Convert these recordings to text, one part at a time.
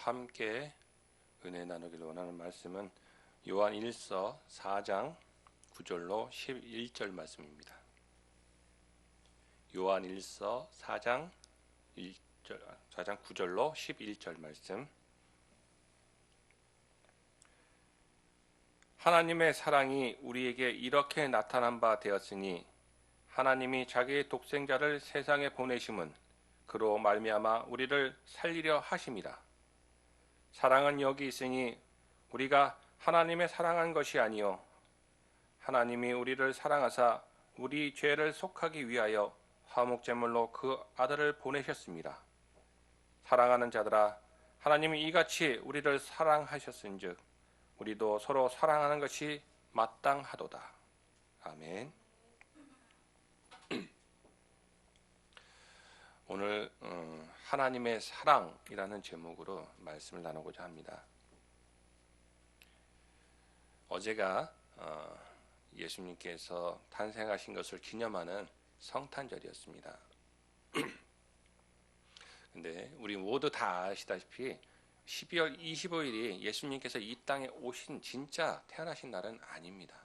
함께 은혜 나누기를 원하는 말씀은 요한 1서 4장 9절로 11절 말씀입니다. 요한 1서 4장 9절로 11절 말씀. 하나님의 사랑이 우리에게 이렇게 나타난 바 되었으니 하나님이 자기의 독생자를 세상에 보내심은 그로 말미암아 우리를 살리려 하심이라. 사랑은 여기 있으니 우리가 하나님의 사랑한 것이 아니요 하나님이 우리를 사랑하사 우리 죄를 속하기 위하여 화목제물로 그 아들을 보내셨습니다. 사랑하는 자들아, 하나님이 이같이 우리를 사랑하셨은즉 우리도 서로 사랑하는 것이 마땅하도다. 아멘. 오늘 하나님의 사랑이라는 제목으로 말씀을 나누고자 합니다. 어제가 예수님께서 탄생하신 것을 기념하는 성탄절이었습니다. 근데 우리 모두 다 아시다시피 12월 25일이 예수님께서 이 땅에 오신 진짜 태어나신 날은 아닙니다.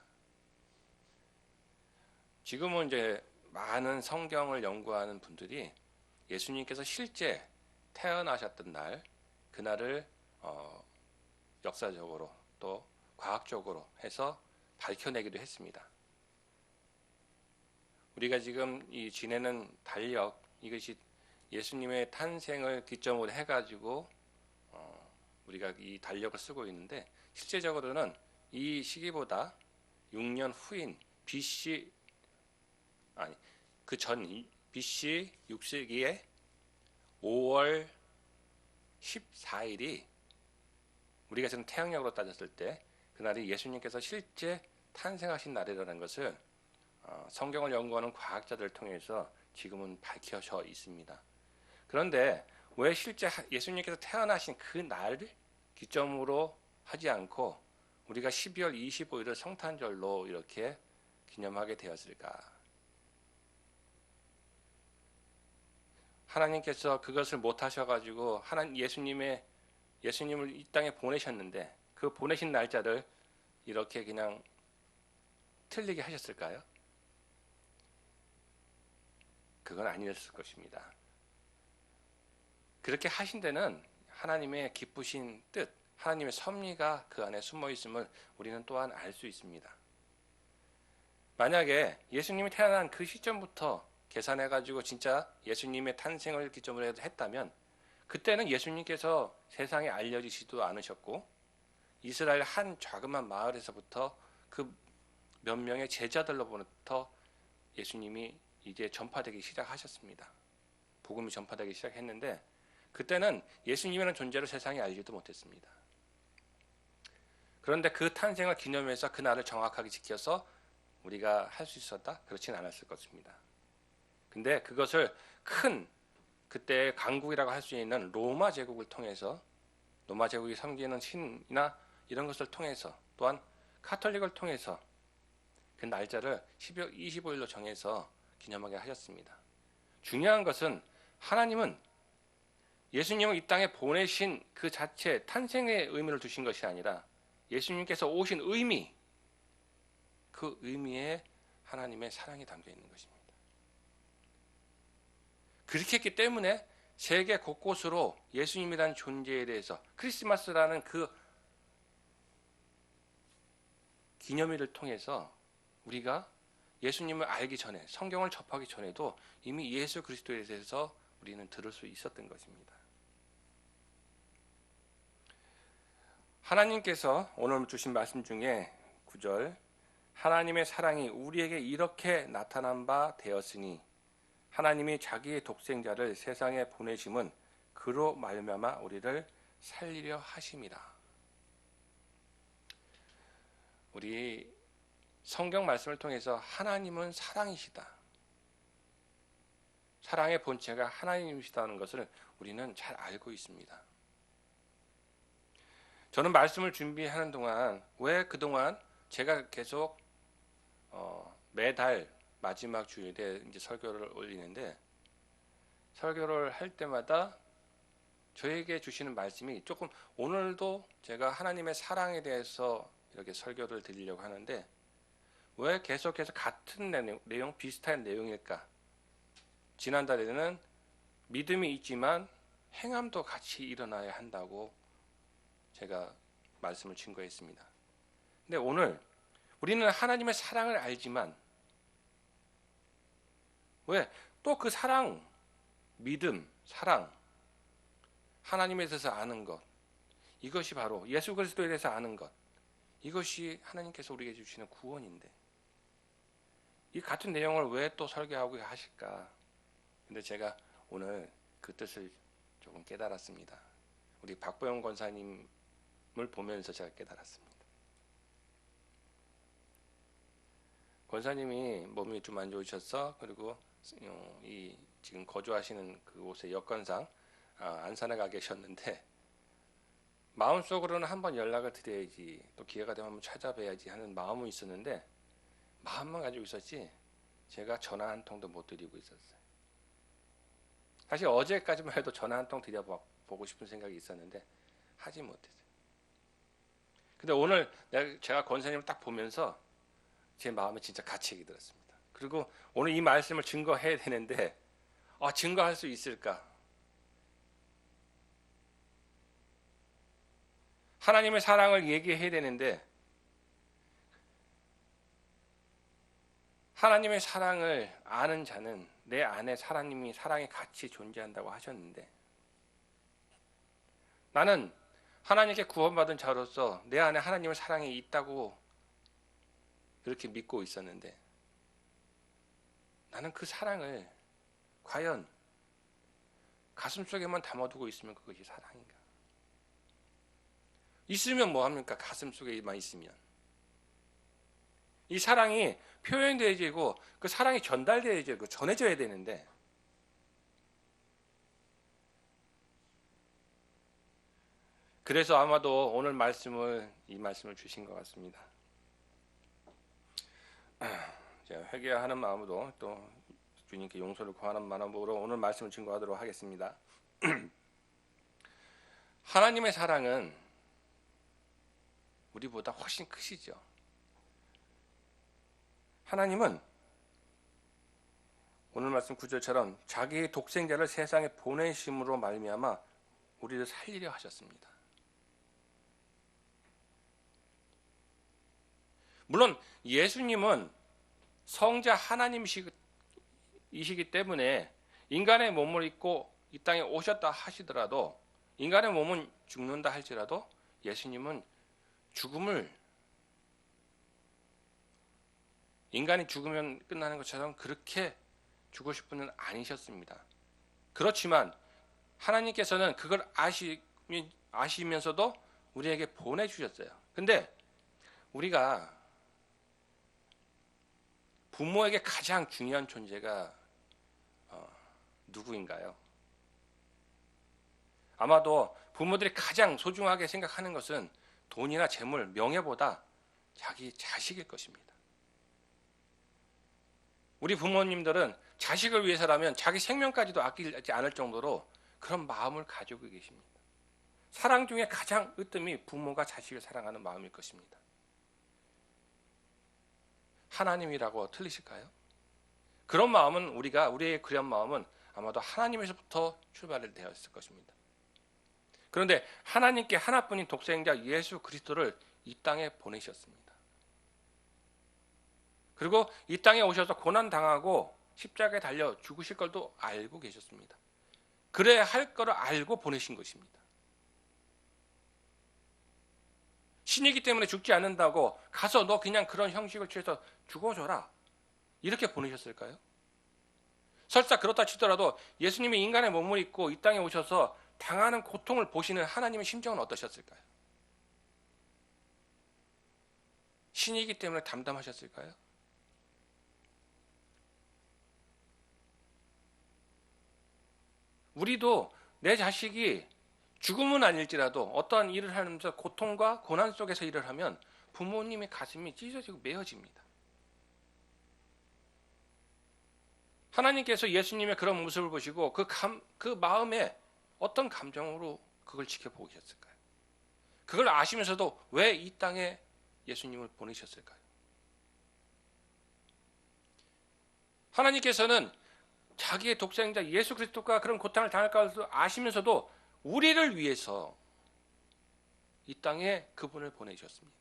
지금은 이제 많은 성경을 연구하는 분들이 예수님께서 실제 태어나셨던 날, 그날을 역사적으로 또 과학적으로 해서 밝혀내기도 했습니다. 우리가 지금 이 지내는 달력, 이것이 예수님의 탄생을 기점으로 해가지고 우리가 이 달력을 쓰고 있는데, 실제적으로는 이 시기보다 6년 후인 BC BC 6세기의 5월 14일이 우리가 지금 태양력으로 따졌을 때 그날이 예수님께서 실제 탄생하신 날이라는 것을 성경을 연구하는 과학자들을 통해서 지금은 밝혀져 있습니다. 그런데 왜 실제 예수님께서 태어나신 그 날을 기점으로 하지 않고 우리가 12월 25일을 성탄절로 이렇게 기념하게 되었을까? 하나님께서 그것을 못 하셔가지고 예수님을 이 땅에 보내셨는데 그 보내신 날짜를 이렇게 그냥 틀리게 하셨을까요? 그건 아니었을 것입니다. 그렇게 하신 데는 하나님의 기쁘신 뜻, 하나님의 섭리가 그 안에 숨어 있음을 우리는 또한 알 수 있습니다. 만약에 예수님이 태어난 그 시점부터 계산해가지고 진짜 예수님의 탄생을 기점으로 했다면 그때는 예수님께서 세상에 알려지지도 않으셨고 이스라엘 한 자그마한 마을에서부터 그 몇 명의 제자들로부터 예수님이 이제 전파되기 시작하셨습니다. 복음이 전파되기 시작했는데 그때는 예수님이라는 존재를 세상에 알지도 못했습니다. 그런데 그 탄생을 기념해서 그날을 정확하게 지켜서 우리가 할 수 있었다? 그렇지는 않았을 것입니다. 근데 그것을 큰 그때의 강국이라고 할 수 있는 로마 제국을 통해서, 로마 제국이 섬기는 신이나 이런 것을 통해서, 또한 카톨릭을 통해서 그 날짜를 12월 25일로 정해서 기념하게 하셨습니다. 중요한 것은 하나님은 예수님을 이 땅에 보내신 그 자체 탄생의 의미를 두신 것이 아니라 예수님께서 오신 의미, 그 의미에 하나님의 사랑이 담겨 있는 것입니다. 그렇게 했기 때문에 세계 곳곳으로 예수님이라는 존재에 대해서 크리스마스라는 그 기념일을 통해서 우리가 예수님을 알기 전에, 성경을 접하기 전에도 이미 예수 그리스도에 대해서 우리는 들을 수 있었던 것입니다. 하나님께서 오늘 주신 말씀 중에 9절, 하나님의 사랑이 우리에게 이렇게 나타난 바 되었으니 하나님이 자기의 독생자를 세상에 보내심은 그로 말미암아 우리를 살리려 하심이라. 우리 성경 말씀을 통해서 하나님은 사랑이시다, 사랑의 본체가 하나님이시다는 것을 우리는 잘 알고 있습니다. 저는 말씀을 준비하는 동안 왜 그동안 제가 계속 매달 마지막 주일에 이제 설교를 올리는데 설교를 할 때마다 저에게 주시는 말씀이 조금, 오늘도 제가 하나님의 사랑에 대해서 이렇게 설교를 드리려고 하는데 왜 계속해서 같은 내용 비슷한 내용일까? 지난달에는 믿음이 있지만 행함도 같이 일어나야 한다고 제가 말씀을 증거했습니다. 근데 오늘 우리는 하나님의 사랑을 알지만 왜 또 그 사랑, 믿음, 사랑, 하나님에 대해서 아는 것, 이것이 바로 예수 그리스도에 대해서 아는 것, 이것이 하나님께서 우리에게 주시는 구원인데 이 같은 내용을 왜 또 설교하고 하실까? 근데 제가 오늘 그 뜻을 조금 깨달았습니다. 우리 박보영 권사님을 보면서 제가 깨달았습니다. 권사님이 몸이 좀 안 좋으셔서, 그리고 이 지금 거주하시는 그곳의 여건상 안산에 가 계셨는데 마음속으로는 한번 연락을 드려야지, 또 기회가 되면 한번 찾아뵈야지 하는 마음은 있었는데 마음만 가지고 있었지 제가 전화 한 통도 못 드리고 있었어요. 사실 어제까지만 해도 전화 한 통 드려보고 싶은 생각이 있었는데 하지 못했어요. 근데 오늘 제가 권사님을 딱 보면서 제 마음에 진짜 가책이 들었습니다. 그리고 오늘 이 말씀을 증거해야 되는데 증거할 수 있을까? 하나님의 사랑을 얘기해야 되는데 하나님의 사랑을 아는 자는 내 안에 하나님이 사랑이 같이 존재한다고 하셨는데 나는 하나님께 구원받은 자로서 내 안에 하나님의 사랑이 있다고 그렇게 믿고 있었는데 나는 그 사랑을 과연 가슴속에만 담아두고 있으면 그것이 사랑인가? 있으면 뭐합니까? 가슴속에만 있으면. 이 사랑이 표현되어지고 그 사랑이 전달되어지고 전해져야 되는데 그래서 아마도 오늘 이 말씀을 주신 것 같습니다. 제가 회개하는 마음으로 또 주님께 용서를 구하는 마음으로 오늘 말씀을 증거하도록 하겠습니다. 하나님의 사랑은 우리보다 훨씬 크시죠. 하나님은 오늘 말씀 9절처럼 자기의 독생자를 세상에 보내심으로 말미암아 우리를 살리려 하셨습니다. 물론 예수님은 성자 하나님이시기 때문에 인간의 몸을 입고 이 땅에 오셨다 하시더라도, 인간의 몸은 죽는다 할지라도 예수님은 인간이 죽으면 끝나는 것처럼 그렇게 죽으실 분은 아니셨습니다. 그렇지만 하나님께서는 그걸 아시면서도 우리에게 보내주셨어요. 근데 우리가 부모에게 가장 중요한 존재가 누구인가요? 아마도 부모들이 가장 소중하게 생각하는 것은 돈이나 재물, 명예보다 자기 자식일 것입니다. 우리 부모님들은 자식을 위해서라면 자기 생명까지도 아끼지 않을 정도로 그런 마음을 가지고 계십니다. 사랑 중에 가장 으뜸이 부모가 자식을 사랑하는 마음일 것입니다. 하나님이라고 틀리실까요? 그런 마음은 우리의 그런 마음은 아마도 하나님에서부터 출발이 되었을 것입니다. 그런데 하나님께 하나뿐인 독생자 예수 그리스도를 이 땅에 보내셨습니다. 그리고 이 땅에 오셔서 고난당하고 십자가에 달려 죽으실 걸도 알고 계셨습니다. 그래야 할 거를 알고 보내신 것입니다. 신이기 때문에 죽지 않는다고 가서 너 그냥 그런 형식을 취해서 죽어줘라, 이렇게 보내셨을까요? 설사 그렇다 치더라도 예수님이 인간의 몸을 입고 이 땅에 오셔서 당하는 고통을 보시는 하나님의 심정은 어떠셨을까요? 신이기 때문에 담담하셨을까요? 우리도 내 자식이 죽음은 아닐지라도 어떠한 일을 하면서 고통과 고난 속에서 일을 하면 부모님의 가슴이 찢어지고 메어집니다. 하나님께서 예수님의 그런 모습을 보시고 그 마음에 어떤 감정으로 그걸 지켜보고 계셨을까요? 그걸 아시면서도 왜 이 땅에 예수님을 보내셨을까요? 하나님께서는 자기의 독생자 예수 그리스도가 그런 고통을 당할 것을 아시면서도 우리를 위해서 이 땅에 그분을 보내셨습니다.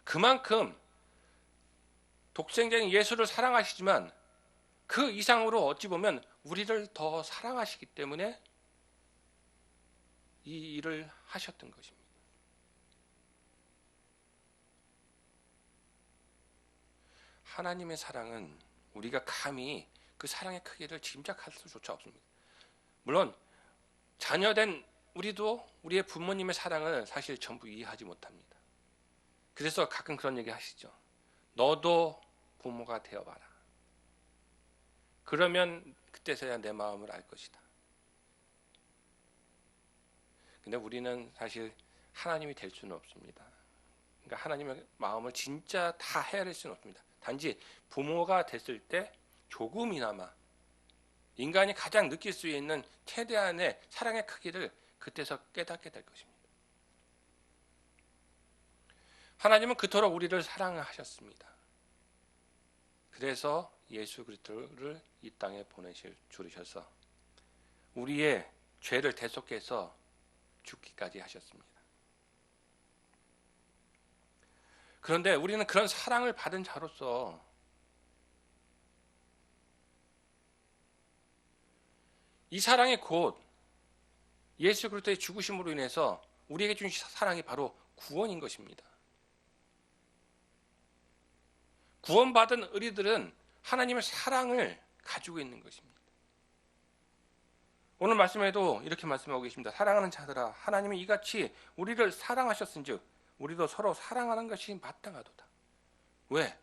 그만큼 독생자인 예수를 사랑하시지만 그 이상으로 어찌 보면 우리를 더 사랑하시기 때문에 이 일을 하셨던 것입니다. 하나님의 사랑은 우리가 감히 그 사랑의 크기를 짐작할 수조차 없습니다. 물론 자녀된 우리도 우리의 부모님의 사랑을 사실 전부 이해하지 못합니다. 그래서 가끔 그런 얘기 하시죠. 너도 부모가 되어봐라. 그러면 그때서야 내 마음을 알 것이다. 근데 우리는 사실 하나님이 될 수는 없습니다. 그러니까 하나님의 마음을 진짜 다 헤아릴 수는 없습니다. 단지 부모가 됐을 때 조금이나마 인간이 가장 느낄 수 있는 최대한의 사랑의 크기를 그때서 깨닫게 될 것입니다. 하나님은 그토록 우리를 사랑하셨습니다. 그래서 예수 그리스도를 이 땅에 주르셔서 우리의 죄를 대속해서 죽기까지 하셨습니다. 그런데 우리는 그런 사랑을 받은 자로서 이 사랑이 곧 예수 그리스도의 죽으심으로 인해서 우리에게 주신 사랑이 바로 구원인 것입니다. 구원받은 의리들은 하나님의 사랑을 가지고 있는 것입니다. 오늘 말씀에도 이렇게 말씀하고 계십니다. 사랑하는 자들아 하나님이 이같이 우리를 사랑하셨은즉 우리도 서로 사랑하는 것이 마땅하도다. 왜?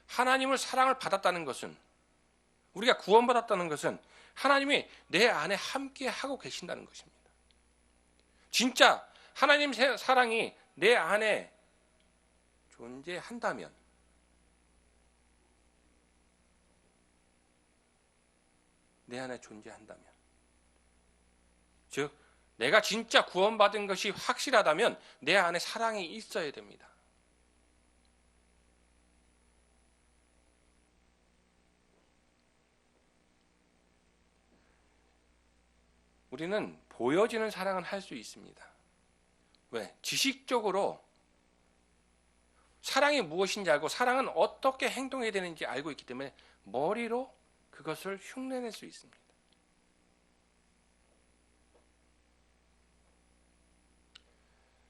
하나님을 사랑을 받았다는 것은 우리가 구원받았다는 것은 하나님이 내 안에 함께 하고 계신다는 것입니다. 진짜 하나님 사랑이 내 안에 존재한다면 즉 내가 진짜 구원받은 것이 확실하다면 내 안에 사랑이 있어야 됩니다. 우리는 보여지는 사랑은 할 수 있습니다. 왜? 지식적으로 사랑이 무엇인지 알고 사랑은 어떻게 행동해야 되는지 알고 있기 때문에 머리로 그것을 흉내낼 수 있습니다.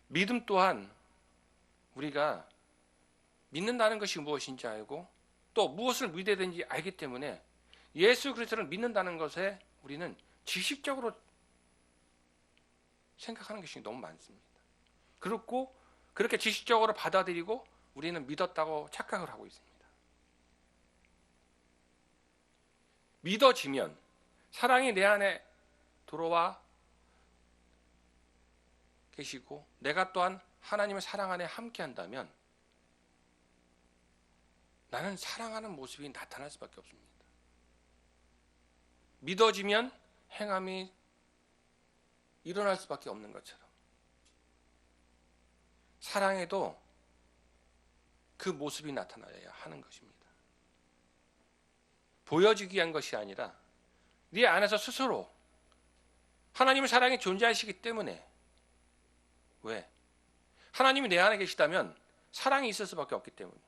믿음 또한 우리가 믿는다는 것이 무엇인지 알고 또 무엇을 믿어야 되는지 알기 때문에 예수 그리스도를 믿는다는 것에 우리는 지식적으로 생각하는 것이 너무 많습니다. 그렇고 그렇게 지식적으로 받아들이고 우리는 믿었다고 착각을 하고 있습니다. 믿어지면 사랑이 내 안에 들어와 계시고 내가 또한 하나님의 사랑 안에 함께 한다면 나는 사랑하는 모습이 나타날 수밖에 없습니다. 믿어지면 행함이 일어날 수밖에 없는 것처럼 사랑에도 그 모습이 나타나야 하는 것입니다. 보여지기 위한 것이 아니라 네 안에서 스스로 하나님의 사랑이 존재하시기 때문에 왜? 하나님이 내 안에 계시다면 사랑이 있을 수밖에 없기 때문에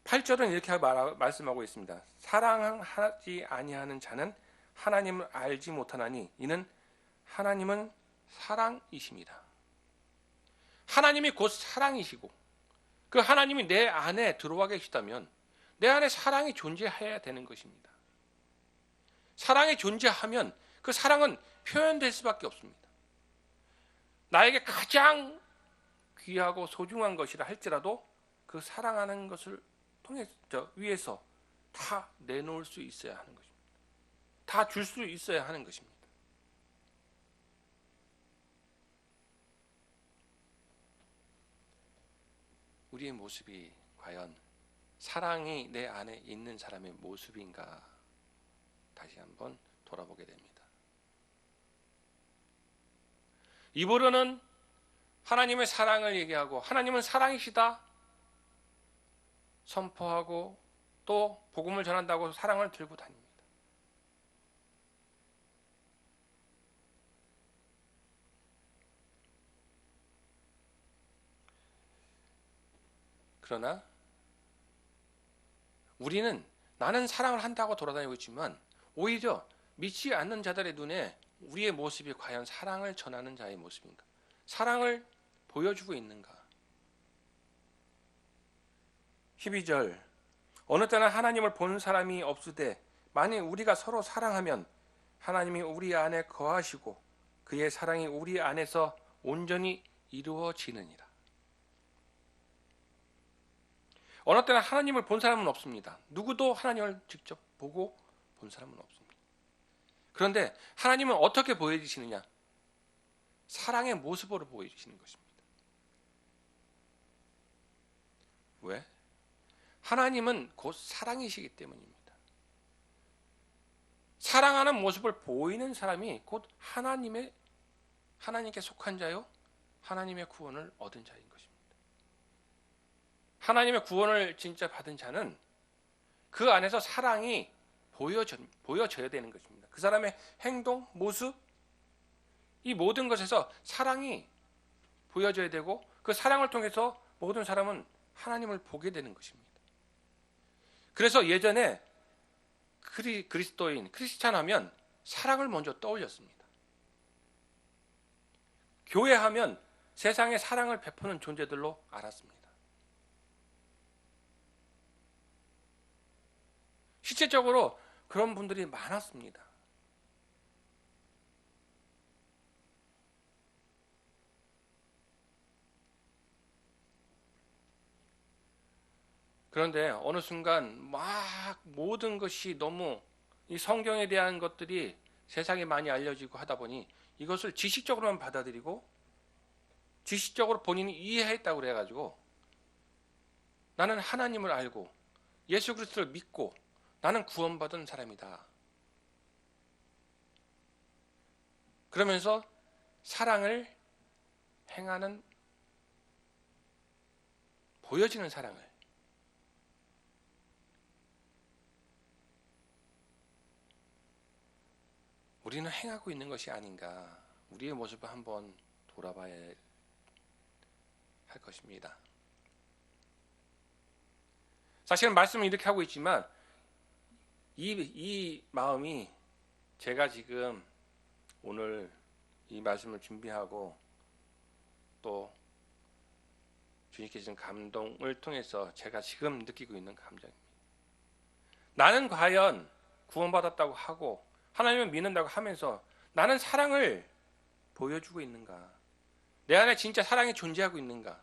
8절은 이렇게 말씀하고 있습니다. 사랑하지 아니하는 자는 하나님을 알지 못하나니 이는 하나님은 사랑이십니다. 하나님이 곧 사랑이시고 그 하나님이 내 안에 들어와 계시다면 내 안에 사랑이 존재해야 되는 것입니다. 사랑이 존재하면 그 사랑은 표현될 수밖에 없습니다. 나에게 가장 귀하고 소중한 것이라 할지라도 그 사랑하는 것을 위해서 다 내놓을 수 있어야 하는 것입니다. 다 줄 수 있어야 하는 것입니다. 우리의 모습이 과연 사랑이 내 안에 있는 사람의 모습인가 다시 한번 돌아보게 됩니다. 입으로는 하나님의 사랑을 얘기하고 하나님은 사랑이시다 선포하고 또 복음을 전한다고 사랑을 들고 다닙니다. 그러나 우리는 나는 사랑을 한다고 돌아다니고 있지만 오히려 믿지 않는 자들의 눈에 우리의 모습이 과연 사랑을 전하는 자의 모습인가? 사랑을 보여주고 있는가? 12절 어느 때나 하나님을 본 사람이 없으되 만일 우리가 서로 사랑하면 하나님이 우리 안에 거하시고 그의 사랑이 우리 안에서 온전히 이루어지느니라. 어느 때나 하나님을 본 사람은 없습니다. 누구도 하나님을 직접 보고 본 사람은 없습니다. 그런데 하나님은 어떻게 보여주시느냐? 사랑의 모습으로 보여주시는 것입니다. 왜? 하나님은 곧 사랑이시기 때문입니다. 사랑하는 모습을 보이는 사람이 곧 하나님께 속한 자요, 하나님의 구원을 얻은 자인 것입니다. 하나님의 구원을 진짜 받은 자는 그 안에서 사랑이 보여져야 되는 것입니다. 그 사람의 행동, 모습, 이 모든 것에서 사랑이 보여져야 되고 그 사랑을 통해서 모든 사람은 하나님을 보게 되는 것입니다. 그래서 예전에 그리스도인, 크리스찬 하면 사랑을 먼저 떠올렸습니다. 교회 하면 세상에 사랑을 베푸는 존재들로 알았습니다. 실제적으로 그런 분들이 많았습니다. 그런데 어느 순간 막 모든 것이 너무 이 성경에 대한 것들이 세상에 많이 알려지고 하다 보니 이것을 지식적으로만 받아들이고 지식적으로 본인이 이해했다고 그래가지고 나는 하나님을 알고 예수 그리스도를 믿고 나는 구원받은 사람이다. 그러면서 사랑을 행하는 보여지는 사랑을 우리는 행하고 있는 것이 아닌가. 우리의 모습을 한번 돌아봐야 할 것입니다. 사실은 말씀을 이렇게 하고 있지만 이 마음이 제가 지금 오늘 이 말씀을 준비하고 또 주님께 주신 감동을 통해서 제가 지금 느끼고 있는 감정입니다. 나는 과연 구원받았다고 하고 하나님을 믿는다고 하면서 나는 사랑을 보여주고 있는가? 내 안에 진짜 사랑이 존재하고 있는가?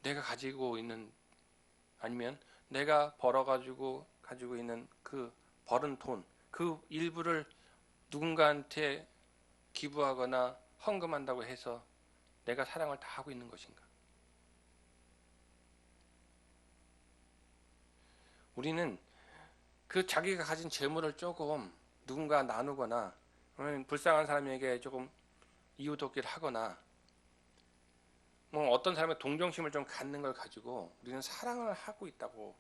내가 가지고 있는 아니면 내가 벌어가지고 가지고 있는 그 벌은 돈, 그 일부를 누군가한테 기부하거나 헌금한다고 해서 내가 사랑을 다 하고 있는 것인가? 우리는 그 자기가 가진 재물을 조금 누군가 나누거나 불쌍한 사람에게 조금 이웃돕기를 하거나 뭐 어떤 사람의 동정심을 좀 갖는 걸 가지고 우리는 사랑을 하고 있다고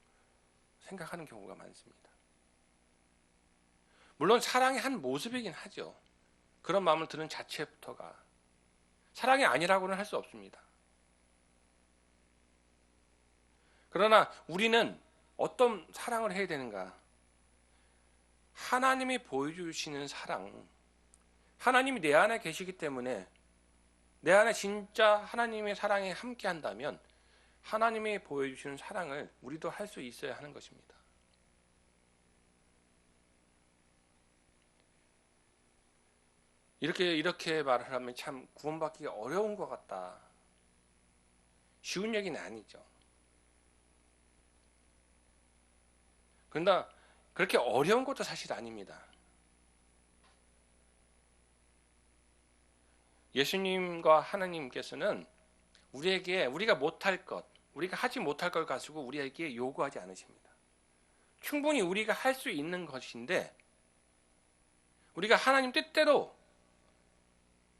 생각하는 경우가 많습니다. 물론 사랑의 한 모습이긴 하죠. 그런 마음을 드는 자체부터가 사랑이 아니라고는 할 수 없습니다. 그러나 우리는 어떤 사랑을 해야 되는가? 하나님이 보여주시는 사랑, 하나님이 내 안에 계시기 때문에 내 안에 진짜 하나님의 사랑에 함께 한다면 하나님이 보여주시는 사랑을 우리도 할 수 있어야 하는 것입니다. 이렇게 말을 하면 참 구원받기가 어려운 것 같다. 쉬운 얘기는 아니죠. 그러나 그렇게 어려운 것도 사실 아닙니다. 예수님과 하나님께서는 우리에게 우리가 못할 것, 우리가 하지 못할 걸 가지고 우리에게 요구하지 않으십니다. 충분히 우리가 할 수 있는 것인데 우리가 하나님 뜻대로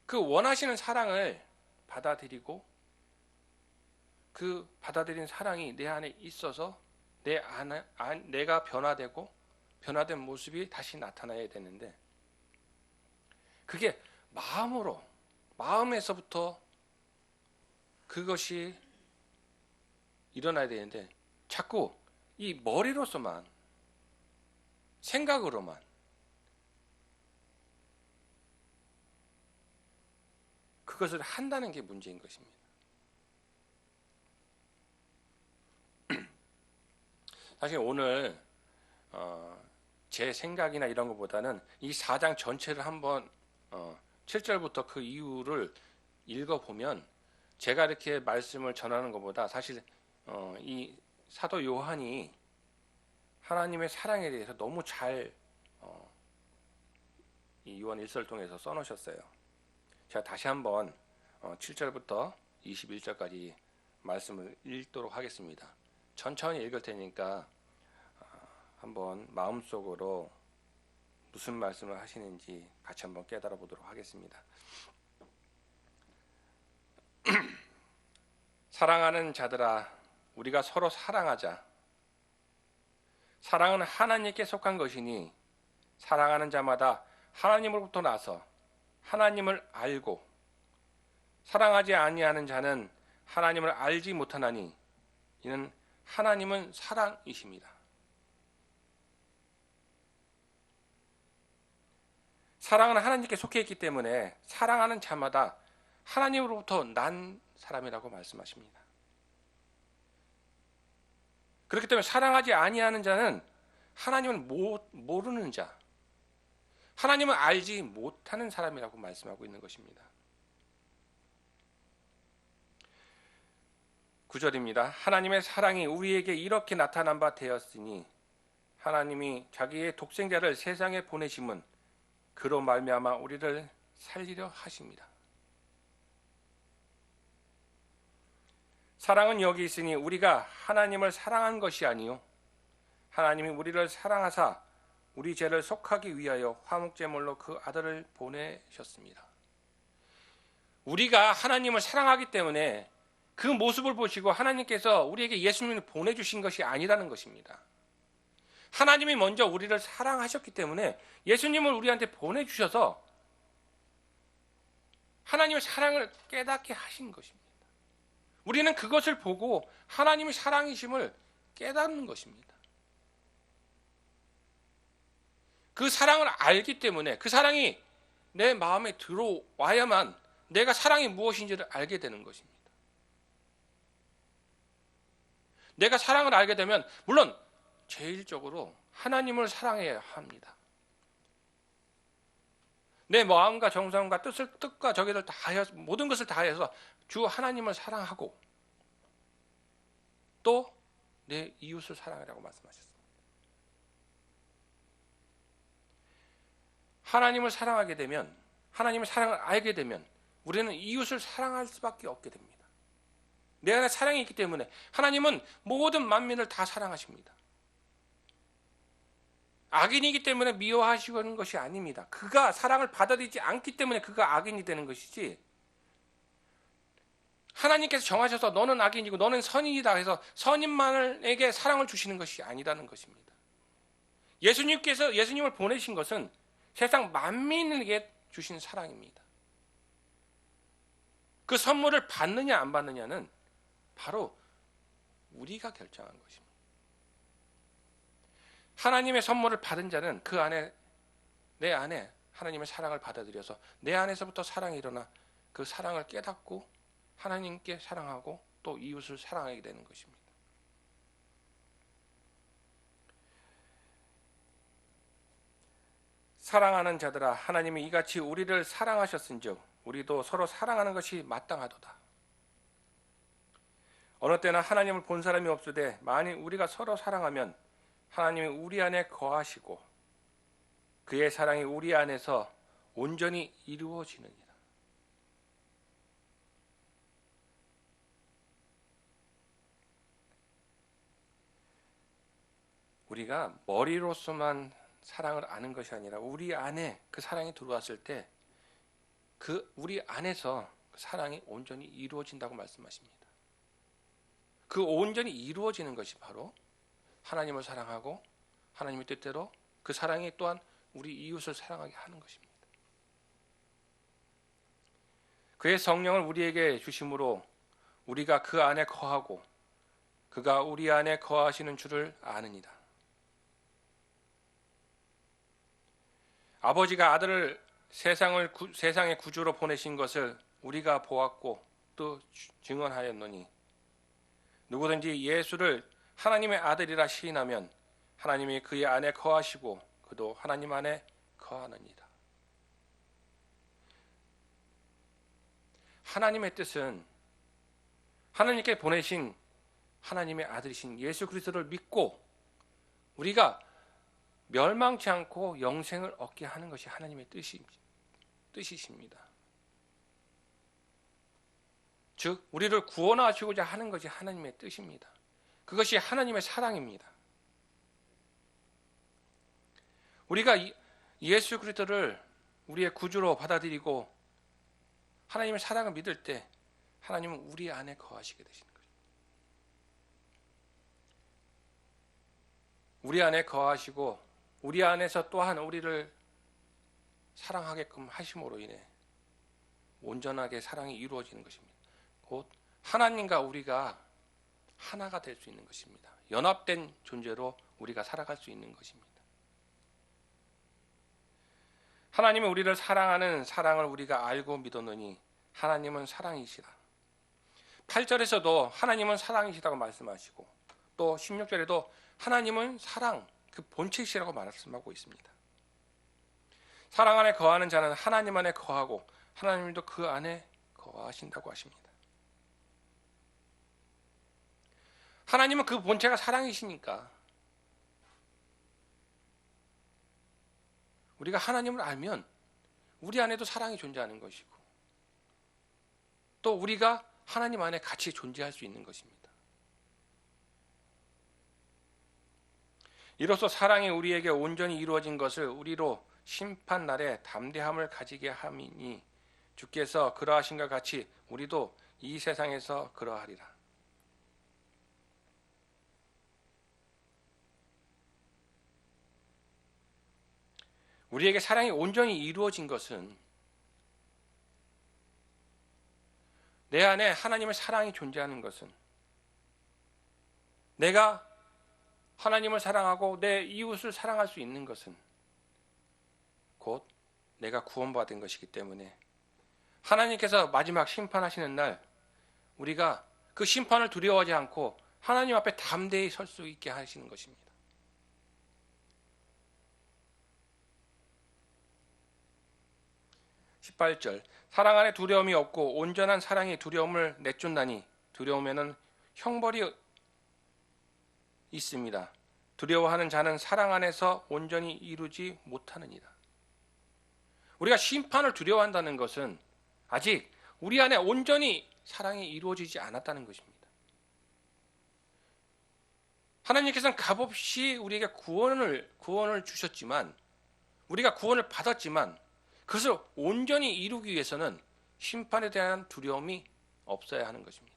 그 원하시는 사랑을 받아들이고 그 받아들인 사랑이 내 안에 있어서 내가 변화되고 변화된 모습이 다시 나타나야 되는데 그게 마음에서부터 그것이 일어나야 되는데 자꾸 이 머리로서만 생각으로만 그것을 한다는 게 문제인 것입니다. 사실 오늘 제 생각이나 이런 것보다는 이 4장 전체를 한번 7절부터 그 이유를 읽어보면 제가 이렇게 말씀을 전하는 것보다 사실 이 사도 요한이 하나님의 사랑에 대해서 너무 잘 이 요한 1서를 통해서 써놓으셨어요. 제가 다시 한번 7절부터 21절까지 말씀을 읽도록 하겠습니다. 천천히 읽을 테니까 한번 마음속으로 무슨 말씀을 하시는지 같이 한번 깨달아 보도록 하겠습니다. 사랑하는 자들아, 우리가 서로 사랑하자. 사랑은 하나님께 속한 것이니 사랑하는 자마다 하나님으로부터 나서 하나님을 알고 사랑하지 아니하는 자는 하나님을 알지 못하나니 이는 하나님은 사랑이십니다. 사랑은 하나님께 속해 있기 때문에 사랑하는 자마다 하나님으로부터 난 사람이라고 말씀하십니다. 그렇기 때문에 사랑하지 아니하는 자는 하나님을 모르는 자, 하나님을 알지 못하는 사람이라고 말씀하고 있는 것입니다. 9절입니다. 하나님의 사랑이 우리에게 이렇게 나타난 바 되었으니 하나님이 자기의 독생자를 세상에 보내심은 그로 말미암아 우리를 살리려 하십니다. 사랑은 여기 있으니 우리가 하나님을 사랑한 것이 아니요 하나님이 우리를 사랑하사 우리 죄를 속하기 위하여 화목제물로 그 아들을 보내셨습니다. 우리가 하나님을 사랑하기 때문에 그 모습을 보시고 하나님께서 우리에게 예수님을 보내주신 것이 아니라는 것입니다. 하나님이 먼저 우리를 사랑하셨기 때문에 예수님을 우리한테 보내주셔서 하나님의 사랑을 깨닫게 하신 것입니다. 우리는 그것을 보고 하나님의 사랑이심을 깨닫는 것입니다. 그 사랑을 알기 때문에 그 사랑이 내 마음에 들어와야만 내가 사랑이 무엇인지를 알게 되는 것입니다. 내가 사랑을 알게 되면 물론 제일적으로 하나님을 사랑해야 합니다. 내 마음과 정성과 뜻과 저기를 다 해서 모든 것을 다 해서 주 하나님을 사랑하고 또 내 이웃을 사랑하라고 말씀하셨습니다. 하나님을 사랑하게 되면 하나님의 사랑을 알게 되면 우리는 이웃을 사랑할 수밖에 없게 됩니다. 내 안에 사랑이 있기 때문에 하나님은 모든 만민을 다 사랑하십니다. 악인이기 때문에 미워하시는 것이 아닙니다. 그가 사랑을 받아들이지 않기 때문에 그가 악인이 되는 것이지 하나님께서 정하셔서 너는 악인이고 너는 선인이다 해서 선인만에게 사랑을 주시는 것이 아니라는 것입니다. 예수님께서 예수님을 보내신 것은 세상 만민에게 주신 사랑입니다. 그 선물을 받느냐 안 받느냐는 바로 우리가 결정한 것입니다. 하나님의 선물을 받은 자는 그 안에 내 안에 하나님의 사랑을 받아들여서 내 안에서부터 사랑이 일어나 그 사랑을 깨닫고 하나님께 사랑하고 또 이웃을 사랑하게 되는 것입니다. 사랑하는 자들아 하나님이 이같이 우리를 사랑하셨은즉 우리도 서로 사랑하는 것이 마땅하도다. 어느 때나 하나님을 본 사람이 없으되 만일 우리가 서로 사랑하면 하나님이 우리 안에 거하시고 그의 사랑이 우리 안에서 온전히 이루어지느니라. 우리가 머리로서만 사랑을 아는 것이 아니라 우리 안에 그 사랑이 들어왔을 때 그 우리 안에서 그 사랑이 온전히 이루어진다고 말씀하십니다. 그 온전히 이루어지는 것이 바로 하나님을 사랑하고 하나님의 뜻대로 그 사랑이 또한 우리 이웃을 사랑하게 하는 것입니다. 그의 성령을 우리에게 주심으로 우리가 그 안에 거하고 그가 우리 안에 거하시는 줄을 아느니라. 아버지가 아들을 세상의 구주로 보내신 것을 우리가 보았고 또 증언하였노니 누구든지 예수를 하나님의 아들이라 시인하면 하나님이 그의 안에 거하시고 그도 하나님 안에 거하느니라. 하나님의 뜻은 하나님께 보내신 하나님의 아들이신 예수 그리스도를 믿고 우리가 멸망치 않고 영생을 얻게 하는 것이 하나님의 뜻이십니다. 즉 우리를 구원하시고자 하는 것이 하나님의 뜻입니다. 그것이 하나님의 사랑입니다. 우리가 예수 그리스도를 우리의 구주로 받아들이고 하나님의 사랑을 믿을 때 하나님은 우리 안에 거하시게 되시는 거예요. 우리 안에 거하시고 우리 안에서 또한 우리를 사랑하게끔 하심으로 인해 온전하게 사랑이 이루어지는 것입니다. 곧 하나님과 우리가 하나가 될 수 있는 것입니다. 연합된 존재로 우리가 살아갈 수 있는 것입니다. 하나님은 우리를 사랑하는 사랑을 우리가 알고 믿었느니 하나님은 사랑이시라. 8절에서도 하나님은 사랑이시라고 말씀하시고 또 16절에도 하나님은 사랑, 그 본체이시라고 말씀하고 있습니다. 사랑 안에 거하는 자는 하나님 안에 거하고 하나님도 그 안에 거하신다고 하십니다. 하나님은 그 본체가 사랑이시니까 우리가 하나님을 알면 우리 안에도 사랑이 존재하는 것이고 또 우리가 하나님 안에 같이 존재할 수 있는 것입니다. 이로써 사랑이 우리에게 온전히 이루어진 것을 우리로 심판날에 담대함을 가지게 함이니 주께서 그러하신 것 같이 우리도 이 세상에서 그러하리라. 우리에게 사랑이 온전히 이루어진 것은 내 안에 하나님의 사랑이 존재하는 것은 내가 하나님을 사랑하고 내 이웃을 사랑할 수 있는 것은 곧 내가 구원받은 것이기 때문에 하나님께서 마지막 심판하시는 날 우리가 그 심판을 두려워하지 않고 하나님 앞에 담대히 설 수 있게 하시는 것입니다. (18절) 사랑 안에 두려움이 없고 온전한 사랑이 두려움을 내쫓나니 두려움에는 형벌이 있습니다. 두려워하는 자는 사랑 안에서 온전히 이루지 못하느니라. 우리가 심판을 두려워한다는 것은 아직 우리 안에 온전히 사랑이 이루어지지 않았다는 것입니다. 하나님께서는 값없이 우리에게 구원을 주셨지만 우리가 구원을 받았지만 그것을 온전히 이루기 위해서는 심판에 대한 두려움이 없어야 하는 것입니다.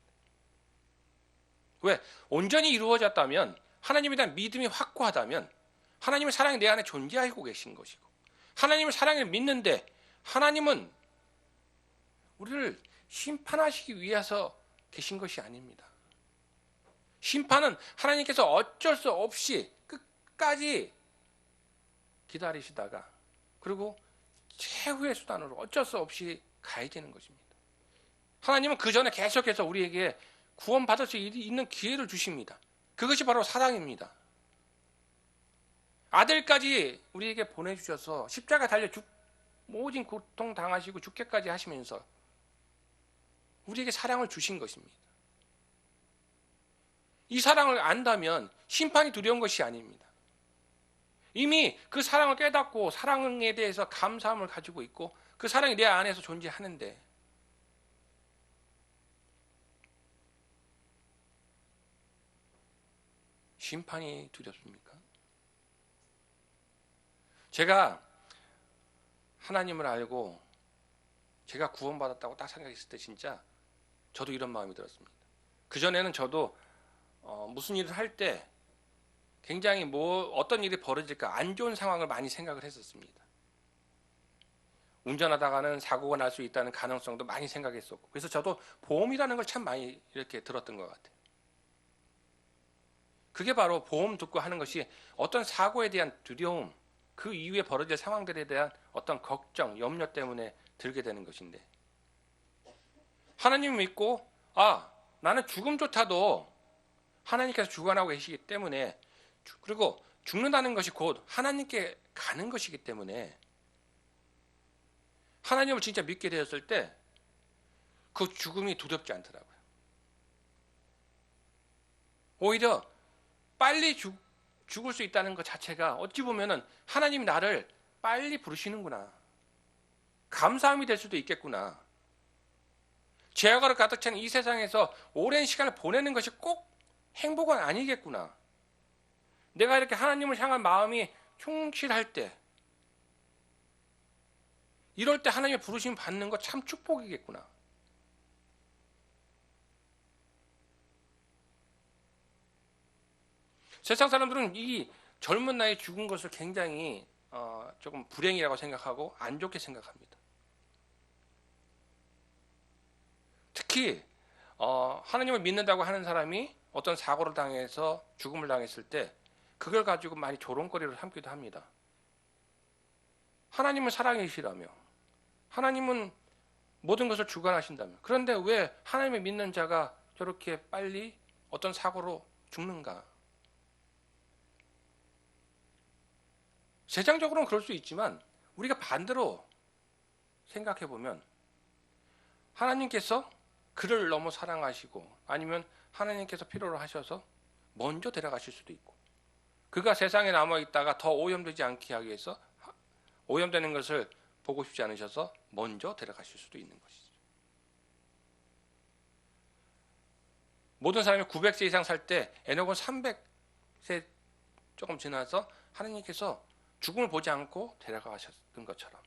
왜? 온전히 이루어졌다면 하나님에 대한 믿음이 확고하다면 하나님의 사랑이 내 안에 존재하고 계신 것이고 하나님의 사랑을 믿는데 하나님은 우리를 심판하시기 위해서 계신 것이 아닙니다. 심판은 하나님께서 어쩔 수 없이 끝까지 기다리시다가 그리고 최후의 수단으로 어쩔 수 없이 가야 되는 것입니다. 하나님은 그 전에 계속해서 우리에게 구원받을 수 있는 기회를 주십니다. 그것이 바로 사랑입니다. 아들까지 우리에게 보내주셔서 십자가에 달려 모진 고통 당하시고 죽게까지 하시면서 우리에게 사랑을 주신 것입니다. 이 사랑을 안다면 심판이 두려운 것이 아닙니다. 이미 그 사랑을 깨닫고 사랑에 대해서 감사함을 가지고 있고 그 사랑이 내 안에서 존재하는데 심판이 두렵습니까? 제가 하나님을 알고 제가 구원받았다고 딱 생각했을 때 진짜 저도 이런 마음이 들었습니다. 그전에는 저도 무슨 일을 할 때 굉장히 어떤 일이 벌어질까 안 좋은 상황을 많이 생각을 했었습니다. 운전하다가는 사고가 날 수 있다는 가능성도 많이 생각했었고, 그래서 저도 보험이라는 걸 참 많이 이렇게 들었던 것 같아요. 그게 바로 보험 듣고 하는 것이 어떤 사고에 대한 두려움, 그 이후에 벌어질 상황들에 대한 어떤 걱정, 염려 때문에 들게 되는 것인데, 하나님을 믿고 나는 죽음조차도 하나님께서 주관하고 계시기 때문에, 그리고 죽는다는 것이 곧 하나님께 가는 것이기 때문에 하나님을 진짜 믿게 되었을 때 그 죽음이 두렵지 않더라고요. 오히려 빨리 죽을 수 있다는 것 자체가 어찌 보면은 하나님이 나를 빨리 부르시는구나, 감사함이 될 수도 있겠구나. 죄악으로 가득 찬 이 세상에서 오랜 시간을 보내는 것이 꼭 행복은 아니겠구나. 내가 이렇게 하나님을 향한 마음이 충실할 때, 이럴 때 하나님의 부르심 받는 거 참 축복이겠구나. 세상 사람들은 이 젊은 나이에 죽은 것을 굉장히 조금 불행이라고 생각하고 안 좋게 생각합니다. 특히 하나님을 믿는다고 하는 사람이 어떤 사고를 당해서 죽음을 당했을 때 그걸 가지고 많이 조롱거리를 삼기도 합니다. 하나님은 사랑이시라며, 하나님은 모든 것을 주관하신다며, 그런데 왜 하나님을 믿는 자가 저렇게 빨리 어떤 사고로 죽는가? 세상적으로는 그럴 수 있지만 우리가 반대로 생각해 보면 하나님께서 그를 너무 사랑하시고, 아니면 하나님께서 필요로 하셔서 먼저 데려가실 수도 있고, 그가 세상에 남아 있다가 더 오염되지 않게 하기 위해서, 오염되는 것을 보고 싶지 않으셔서 먼저 데려가실 수도 있는 것이죠. 모든 사람이 900세 이상 살 때 에녹은 300세 조금 지나서 하나님께서 죽음을 보지 않고 데려가셨던 것처럼,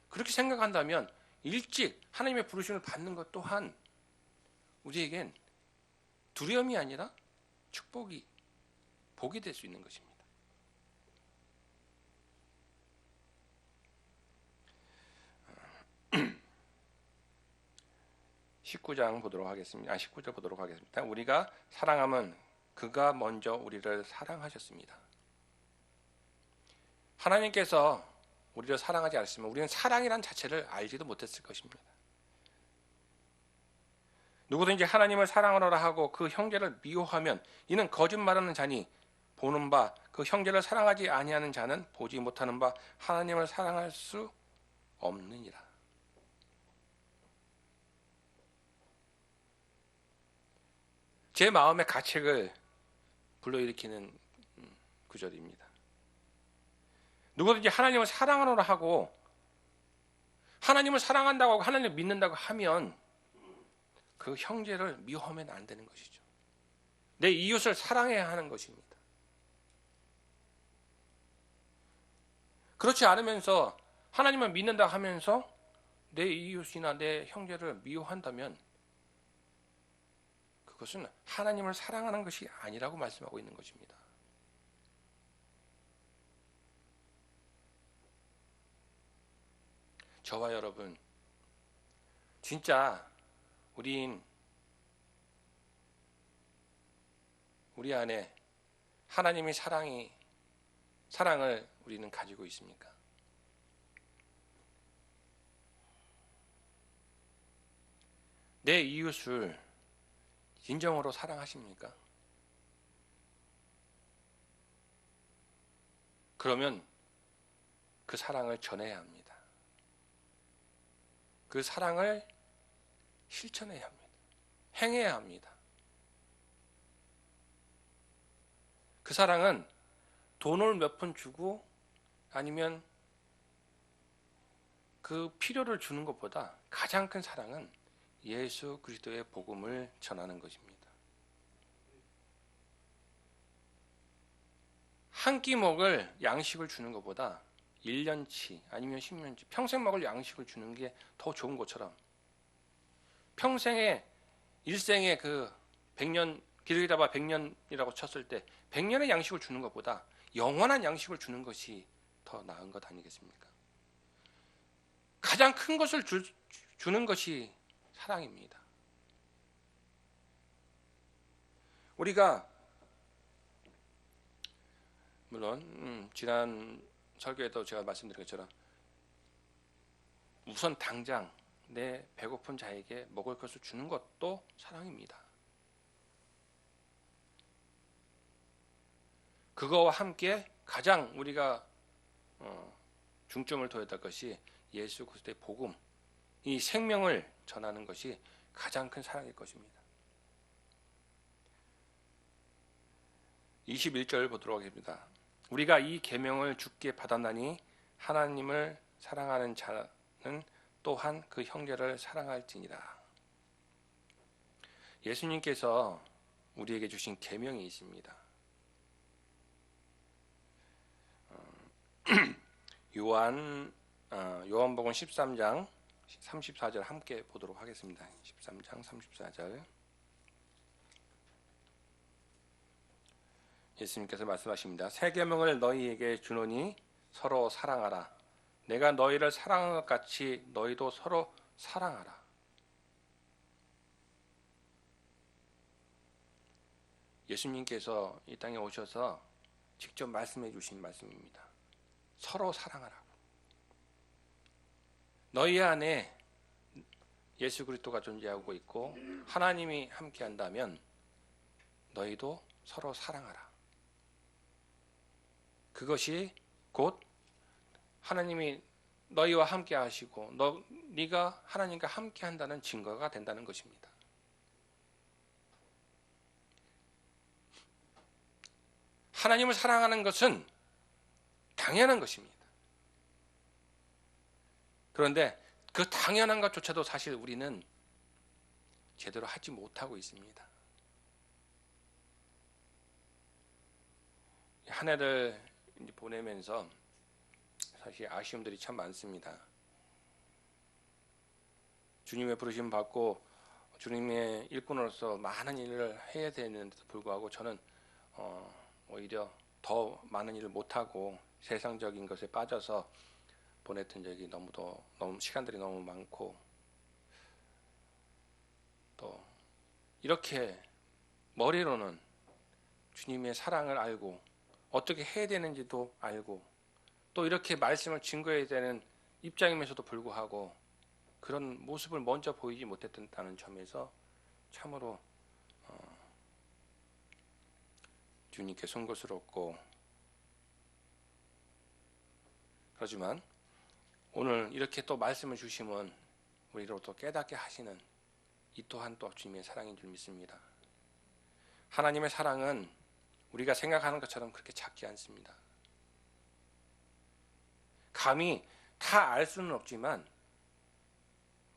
그렇게 생각한다면 일찍 하나님의 부르심을 받는 것 또한 우리에겐 두려움이 아니라 축복이, 복이 될 수 있는 것입니다. 19장 보도록 하겠습니다. 19절 보도록 하겠습니다. 우리가 사랑함은 그가 먼저 우리를 사랑하셨습니다. 하나님께서 우리를 사랑하지 않았으면 우리는 사랑이란 자체를 알지도 못했을 것입니다. 누구든지 하나님을 사랑하노라 하고 그 형제를 미워하면 이는 거짓말하는 자니, 보는 바 그 형제를 사랑하지 아니하는 자는 보지 못하는 바 하나님을 사랑할 수 없느니라. 제 마음의 가책을 불러일으키는 구절입니다. 누구든지 하나님을 사랑하노라 하고, 하나님을 사랑한다고 하고 하나님을 믿는다고 하면 그 형제를 미워하면 안 되는 것이죠. 내 이웃을 사랑해야 하는 것입니다. 그렇지 않으면서 하나님을 믿는다 하면서 내 이웃이나 내 형제를 미워한다면 그것은 하나님을 사랑하는 것이 아니라고 말씀하고 있는 것입니다. 저와 여러분, 진짜 우리 안에 하나님의 사랑을 우리는 가지고 있습니까? 내 이웃을 진정으로 사랑하십니까? 그러면 그 사랑을 전해야 합니다. 그 사랑을 실천해야 합니다. 행해야 합니다. 그 사랑은 돈을 몇 푼 주고 아니면 그 필요를 주는 것보다 가장 큰 사랑은 예수 그리스도의 복음을 전하는 것입니다. 한 끼 먹을 양식을 주는 것보다 1년치 아니면 10년치 평생 먹을 양식을 주는 게 더 좋은 것처럼 평생의 일생의 그 100년 길게 잡아 100년이라고 쳤을 때 100년의 양식을 주는 것보다 영원한 양식을 주는 것이 더 나은 것 아니겠습니까? 가장 큰 것을 주는 것이 사랑입니다. 우리가 물론 지난 설교에도 제가 말씀드린 것처럼 우선 당장 내 배고픈 자에게 먹을 것을 주는 것도 사랑입니다. 그거와 함께 가장 우리가 중점을 둬야 될 것이 예수 그리스도의 복음, 이 생명을 전하는 것이 가장 큰 사랑일 것입니다. 21절 보도록 하겠습니다. 우리가 이 계명을 주께 받았나니 하나님을 사랑하는 자는 또한 그 형제를 사랑할지니라. 예수님께서 우리에게 주신 계명이 있습니다. 요한복음 13장 34절 함께 보도록 하겠습니다. 13장 34절. 예수님께서 말씀하십니다. 새 계명을 너희에게 주노니 서로 사랑하라. 내가 너희를 사랑한 것 같이 너희도 서로 사랑하라. 예수님께서 이 땅에 오셔서 직접 말씀해 주신 말씀입니다. 서로 사랑하라고. 너희 안에 예수 그리스도가 존재하고 있고 하나님이 함께 한다면 너희도 서로 사랑하라. 그것이 곧 하나님이 너희와 함께 하시고 네가 하나님과 함께 한다는 증거가 된다는 것입니다. 하나님을 사랑하는 것은 당연한 것입니다. 그런데 그 당연한 것조차도 사실 우리는 제대로 하지 못하고 있습니다. 한 해를 보내면서 사실 아쉬움들이 참 많습니다. 주님의 부르심 받고 주님의 일꾼으로서 많은 일을 해야 되는데도 불구하고 저는 오히려 더 많은 일을 못하고 세상적인 것에 빠져서 보냈던 적이 너무 시간들이 너무 많고 또 이렇게 머리로는 주님의 사랑을 알고 어떻게 해야 되는지도 알고 또 이렇게 말씀을 증거해야 되는 입장이면서도 불구하고 그런 모습을 먼저 보이지 못했다는 점에서 참으로 주님께 송구스럽고 그렇지만 오늘 이렇게 또 말씀을 주시면 우리로 또 깨닫게 하시는 이 또한 또 주님의 사랑인 줄 믿습니다. 하나님의 사랑은 우리가 생각하는 것처럼 그렇게 작지 않습니다. 감히 다 알 수는 없지만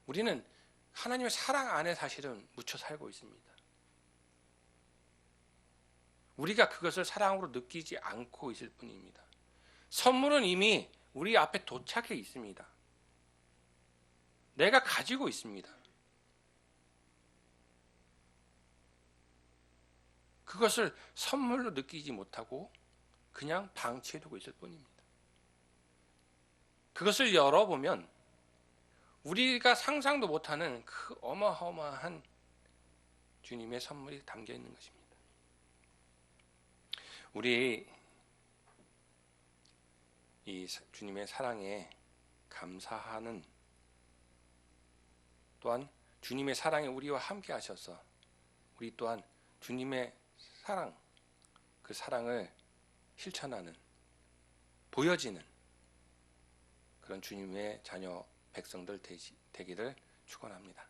우리는 하나님의 사랑 안에 사실은 묻혀 살고 있습니다. 우리가 그것을 사랑으로 느끼지 않고 있을 뿐입니다. 선물은 이미 우리 앞에 도착해 있습니다. 내가 가지고 있습니다. 그것을 선물로 느끼지 못하고 그냥 방치해두고 있을 뿐입니다. 그것을 열어보면 우리가 상상도 못하는 그 어마어마한 주님의 선물이 담겨 있는 것입니다. 우리 이 주님의 사랑에 감사하는 또한 주님의 사랑에 우리와 함께 하셔서 우리 또한 주님의 사랑, 그 사랑을 실천하는 보여지는 그런 주님의 자녀 백성들 되기를 축원합니다.